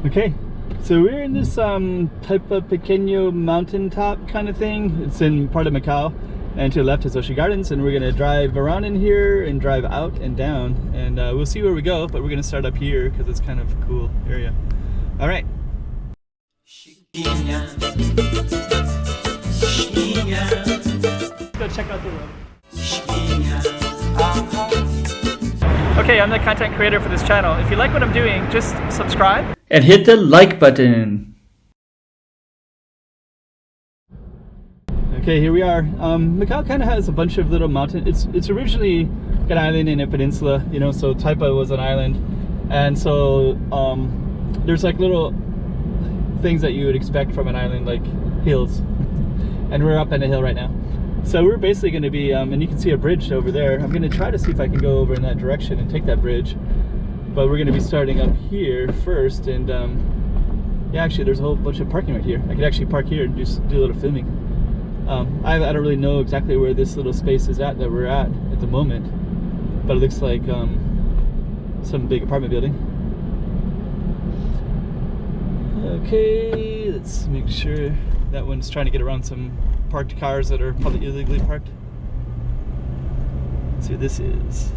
Okay, so we're in this Taipa Pequeño mountaintop kind of thing. It's in part of Macau, and to the left is Ocean Gardens, and we're gonna drive around in here and drive out and down, and we'll see where we go, but we're gonna start up here because it's kind of a cool area. All right. Go check out the road. Okay, I'm the content creator for this channel. If you like what I'm doing, just subscribe and hit the like button. Okay, here we are. Macau kind of has a bunch of little mountains. It's originally an island in a peninsula, you know, so Taipa was an island. And so there's like little things that you would expect from an island, like hills. And we're up on a hill right now. So we're basically going to be, and you can see a bridge over there. I'm going to try to see if I can go over in that direction and take that bridge. But we're going to be starting up here first, and yeah, actually there's a whole bunch of parking right here. I could actually park here and just do a little filming. I don't really know exactly where this little space is at that we're at the moment, but it looks like some big apartment building. Okay, let's make sure that one's trying to get around some parked cars that are probably illegally parked. Let's see what this is.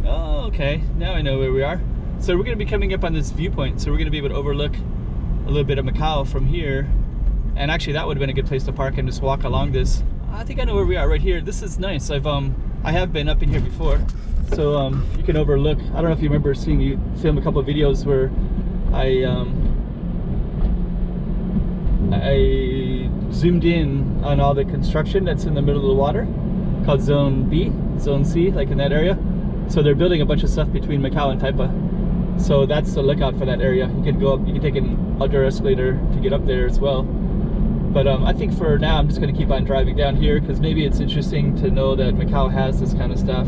Oh, okay, now I know where we are. So we're going to be coming up on this viewpoint, so we're going to be able to overlook a little bit of Macau from here. And actually that would have been a good place to park and just walk along this. I think I know where we are right here. This is nice. I have been up in here before. So you can overlook. I don't know if you remember seeing you film a couple of videos where I zoomed in on all the construction that's in the middle of the water, called Zone B, Zone C, like in that area. So they're building a bunch of stuff between Macau and Taipa. So that's the lookout for that area. You can go up, you can take an outdoor escalator to get up there as well. But I think for now I'm just going to keep on driving down here because maybe it's interesting to know that Macau has this kind of stuff.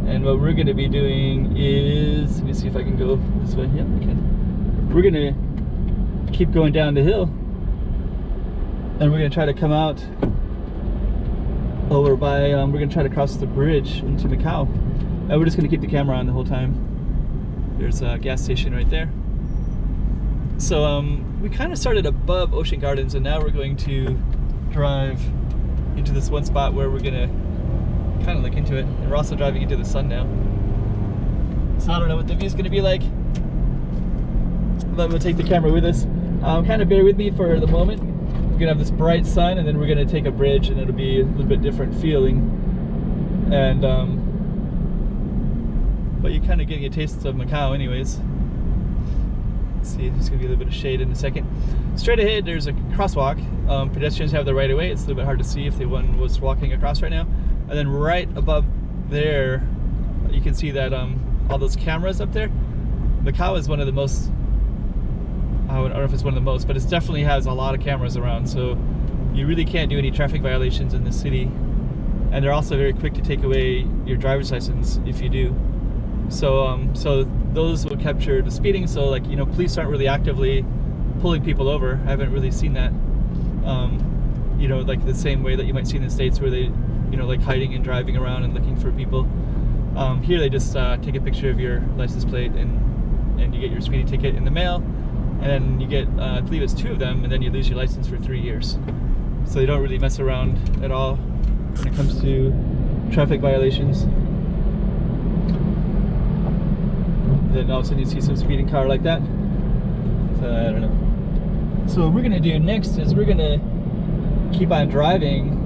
And what we're going to be doing is, let me see if I can go this way. Yeah, I can. We're going to keep going down the hill, and we're going to try to come out over by, we're going to try to cross the bridge into Macau. And we're just going to keep the camera on the whole time. There's a gas station right there. So we kind of started above Ocean Gardens, and now we're going to drive into this one spot where we're going to kind of look into it, and we're also driving into the sun now, so I don't know what the view's going to be like, but we'll take the camera with us. Kind of bear with me for the moment. We're gonna have this bright sun, and then we're gonna take a bridge, and it'll be a little bit different feeling, and but you're kind of getting a taste of Macau anyways. Let's see, there's gonna be a little bit of shade in a second. Straight ahead there's a crosswalk. Pedestrians have the right of way. It's a little bit hard to see if one was walking across right now. And then right above there, you can see that all those cameras up there. Macau is one of the most, I don't know if it's one of the most, but it definitely has a lot of cameras around. So you really can't do any traffic violations in the city. And they're also very quick to take away your driver's license if you do. So so those will capture the speeding. So like, you know, police aren't really actively pulling people over. I haven't really seen that. You know, like the same way that you might see in the States where they, you know, like hiding and driving around and looking for people. Here they just take a picture of your license plate, and you get your speeding ticket in the mail, and then you get, I believe it's 2 of them, and then you lose your license for 3 years. So they don't really mess around at all when it comes to traffic violations. Then all of a sudden you see some speeding car like that. So I don't know. So what we're gonna do next is we're gonna keep on driving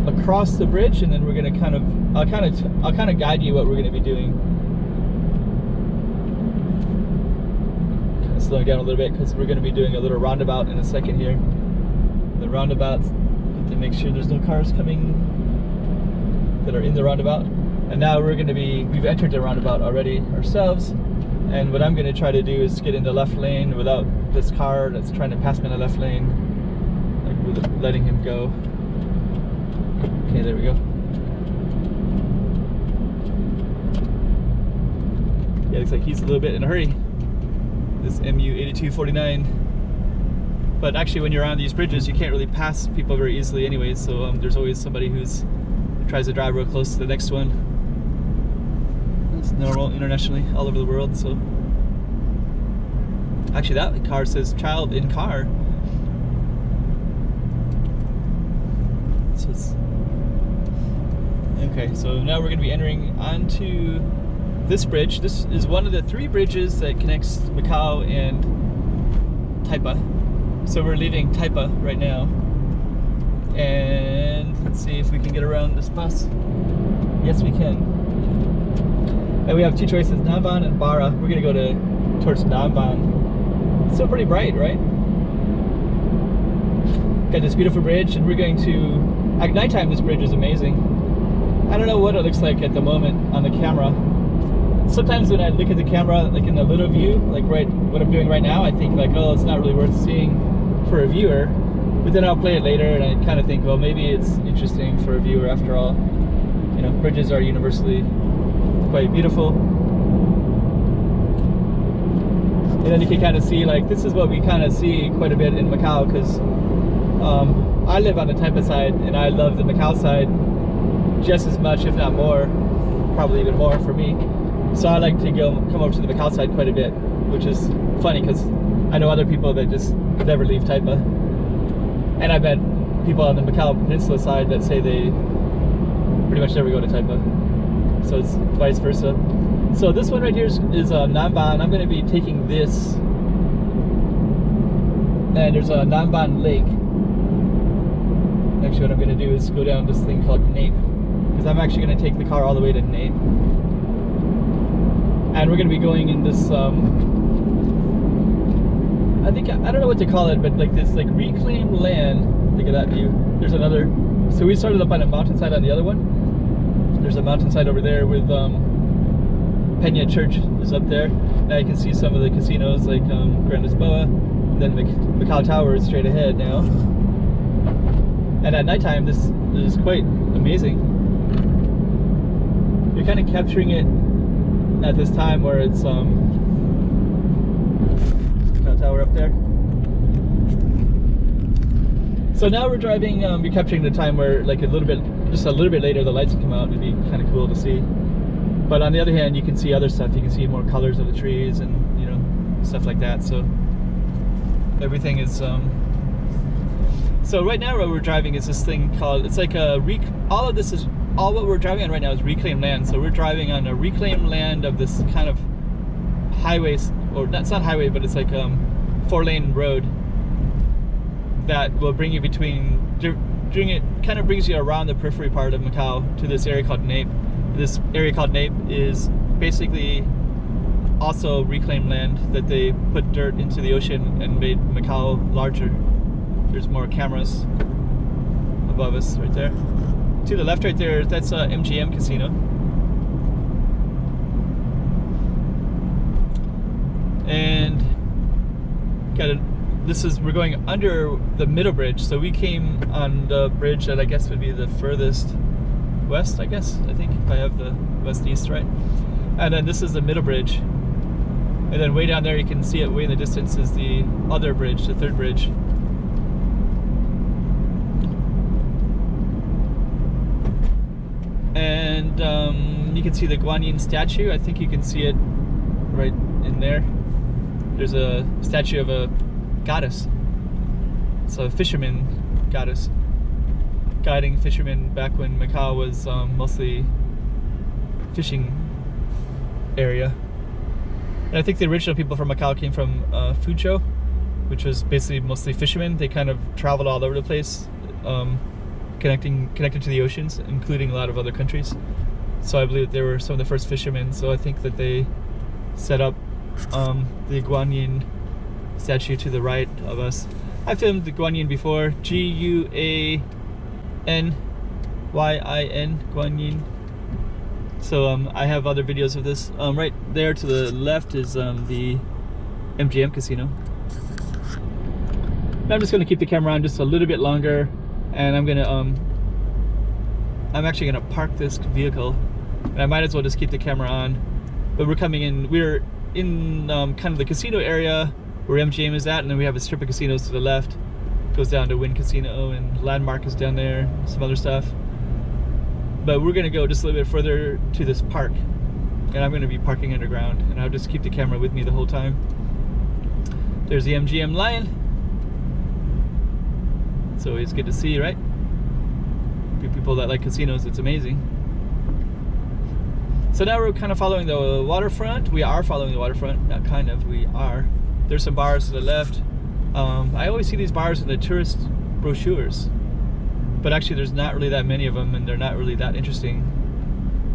across the bridge, and then we're gonna kind of, I'll kind of guide you what we're gonna be doing. Kind of slowing down a little bit because we're gonna be doing a little roundabout in a second here. The roundabout, to make sure there's no cars coming that are in the roundabout. And now we're gonna be, we've entered the roundabout already ourselves. And what I'm gonna try to do is get in the left lane without this car that's trying to pass me in the left lane, like letting him go. Okay, there we go. Yeah, looks like he's a little bit in a hurry. This MU-8249. But actually when you're on these bridges, you can't really pass people very easily anyways, so there's always somebody who's tries to drive real close to the next one. It's normal internationally all over the world. So actually that car says child in car. So it's okay, so now we're going to be entering onto this bridge. This is one of the 3 bridges that connects Macau and Taipa. So we're leaving Taipa right now. And let's see if we can get around this bus. Yes, we can. And we have 2 choices, Namban and Bara. We're going to go towards Namban. It's still pretty bright, right? Got this beautiful bridge, and we're going to, at nighttime this bridge is amazing. I don't know what it looks like at the moment on the camera. Sometimes when I look at the camera, like in the little view, like what I'm doing right now, I think like, oh, it's not really worth seeing for a viewer. But then I'll play it later and I kind of think, well, maybe it's interesting for a viewer after all. You know, bridges are universally quite beautiful. And then you can kind of see, like, this is what we kind of see quite a bit in Macau, because I live on the Taipa side and I love the Macau side just as much, if not more, probably even more for me. So I like to come over to the Macau side quite a bit, which is funny because I know other people that just never leave Taipa. And I met people on the Macau Peninsula side that say they pretty much never go to Taipa. So it's vice versa. So this one right here is Namban. I'm going to be taking this. And there's a Namban Lake. Actually, what I'm going to do is go down this thing called Nape, because I'm actually going to take the car all the way to Nape. And we're going to be going in this, I don't know what to call it, but like this like reclaimed land. Look at that view. There's another, so we started up on a mountainside on the other one. There's a mountainside over there with Peña Church is up there. Now you can see some of the casinos like Grand Lisboa. And then Macau Tower is straight ahead now. And at nighttime, this is quite amazing. You're kind of capturing it at this time where it's Macau Tower up there. So now we're driving, we're capturing the time where like just a little bit later the lights come out. It'd be kind of cool to see. But on the other hand, you can see other stuff. You can see more colors of the trees and, you know, stuff like that. So everything is so right now what we're driving is this thing called, it's like a all what we're driving on right now is reclaimed land. So we're driving on a reclaimed land of this kind of highways, or it's not highway, but it's like 4-lane road that will bring you between, it kind of brings you around the periphery part of Macau to this area called Nape. This area called Nape is basically also reclaimed land that they put dirt into the ocean and made Macau larger. There's more cameras above us right there. To the left right there, that's MGM Casino. And we're going under the middle bridge. So we came on the bridge that I guess would be the furthest west, I think, if I have the west-east right. And then this is the middle bridge. And then way down there, you can see it way in the distance, is the other bridge, the 3rd bridge. And you can see the Guanyin statue. I think you can see it right in there. There's a statue of a goddess. It's a fisherman goddess, guiding fishermen back when Macau was mostly fishing area. And I think the original people from Macau came from Fuzhou, which was basically mostly fishermen. They kind of traveled all over the place, connected to the oceans, including a lot of other countries. So I believe that they were some of the first fishermen. So I think that they set up the Guanyin statue to the right of us. I filmed the Guanyin before, Guanyin, Guanyin. So I have other videos of this. Right there to the left is the MGM Casino. Now I'm just going to keep the camera on just a little bit longer, and I'm actually gonna park this vehicle, and I might as well just keep the camera on. But we're in kind of the casino area where MGM is at, and then we have a strip of casinos to the left. It goes down to Wynn Casino, and Landmark is down there, some other stuff. But we're gonna go just a little bit further to this park. and I'm going to be parking underground, and I'll just keep the camera with me the whole time. There's the MGM Lion. It's always good to see, right? People that like casinos, it's amazing. So now we're kind of following the waterfront. We are following the waterfront, not kind of, we are. There's some bars to the left. I always see these bars in the tourist brochures, but actually there's not really that many of them, and they're not really that interesting,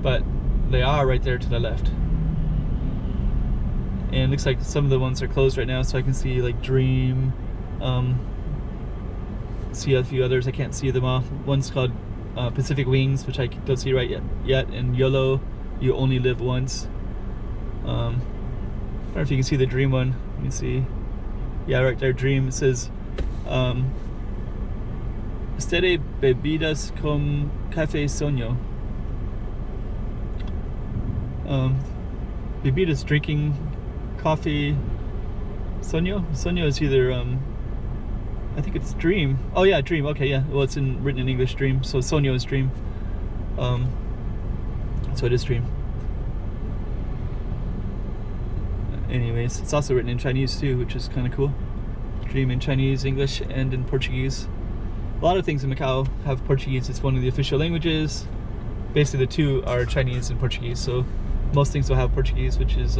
but they are right there to the left. And it looks like some of the ones are closed right now, so I can see like Dream, see a few others, I can't see them all. One's called Pacific Wings, which I don't see right yet, and YOLO, you only live once. I don't know if you can see the Dream one. Let me see. Yeah, right there, Dream. It says Estere bebidas con café soño. Bebidas, drinking coffee. Soño? Soño is either I think it's Dream. Oh yeah, Dream. Okay, yeah. Well, it's written in English, Dream. So Soño is Dream. So it is Dream. Anyways, it's also written in Chinese too, which is kind of cool. Dream in Chinese, English, and in Portuguese. A lot of things in Macau have Portuguese. It's one of the official languages. Basically, the two are Chinese and Portuguese. So most things will have Portuguese, which is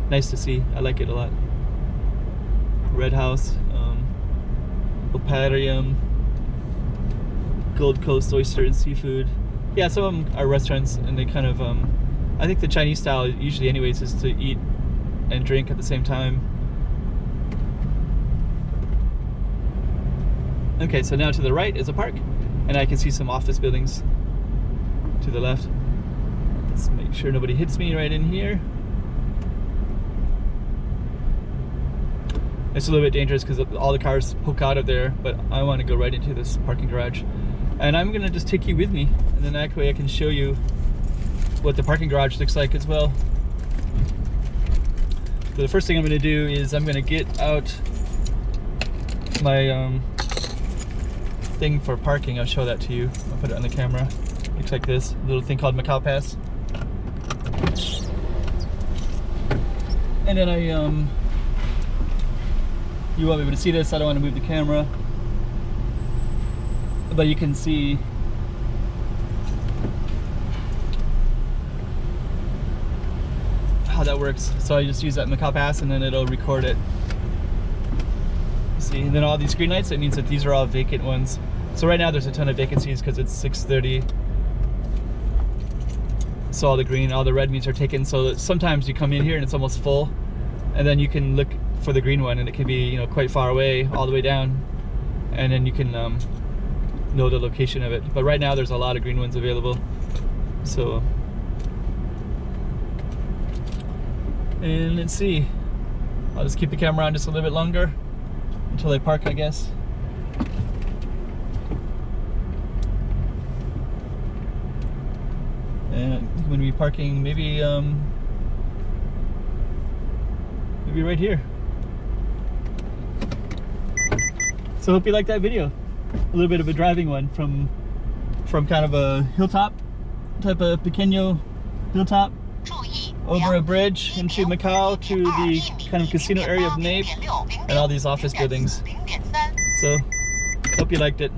nice to see. I like it a lot. Red House, Oparium, Gold Coast Oyster and Seafood. Yeah, some of them are restaurants, and they kind of, I think the Chinese style usually anyways is to eat and drink at the same time. Okay, so now to the right is a park, and I can see some office buildings to the left. Let's make sure nobody hits me right in here. It's a little bit dangerous because all the cars poke out of there, but I want to go right into this parking garage. And I'm gonna just take you with me, and then that way I can show you what the parking garage looks like as well. So the first thing I'm gonna do is I'm gonna get out my thing for parking. I'll show that to you. I'll put it on the camera. Looks like this, a little thing called Macau Pass. And then you won't be able to see this, I don't want to move the camera, but you can see how that works. So I just use that Macau Pass, and then it'll record it. See, and then all these green lights, it means that these are all vacant ones. So right now there's a ton of vacancies because it's 6:30. So all the red means are taken. So that sometimes you come in here and it's almost full, and then you can look for the green one, and it can be, you know, quite far away, all the way down, and then you can know the location of it. But right now there's a lot of green ones available. So, and let's see, I'll just keep the camera on just a little bit longer until I park, I guess. And I'm going to be parking maybe right here. So hope you liked that video. A little bit of a driving one from kind of a hilltop, type of pequeño hilltop, over a bridge into Macau to the kind of casino area of Nape and all these office buildings. So hope you liked it.